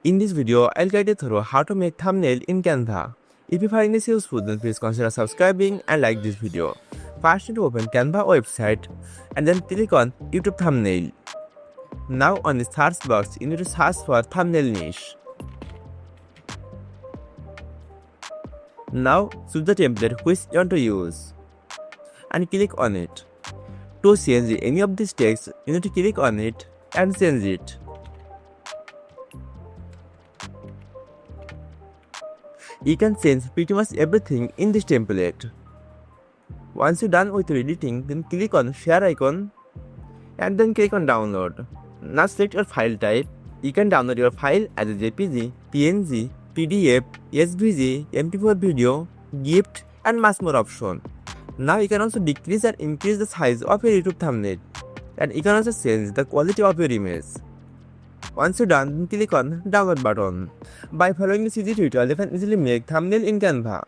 In this video, I'll guide you through how to make thumbnail in Canva. If you find this useful, then please consider subscribing and like this video. First, you need to open Canva website and then click on YouTube thumbnail. Now on the search box, you need to search for thumbnail niche. Now choose the template which you want to use and click on it. To change any of these text, you need to click on it and change it. You can change pretty much everything in this template. Once you're done with editing, then click on share icon and then click on download. Now select your file type. You can download your file as a JPG, PNG, PDF, SVG, MP4 video, GIF and much more option. Now you can also decrease and increase the size of your YouTube thumbnail, and you can also change the quality of your image. Once you're done, then click on download button. By following this easy tutorial, you can easily make thumbnail in Canva.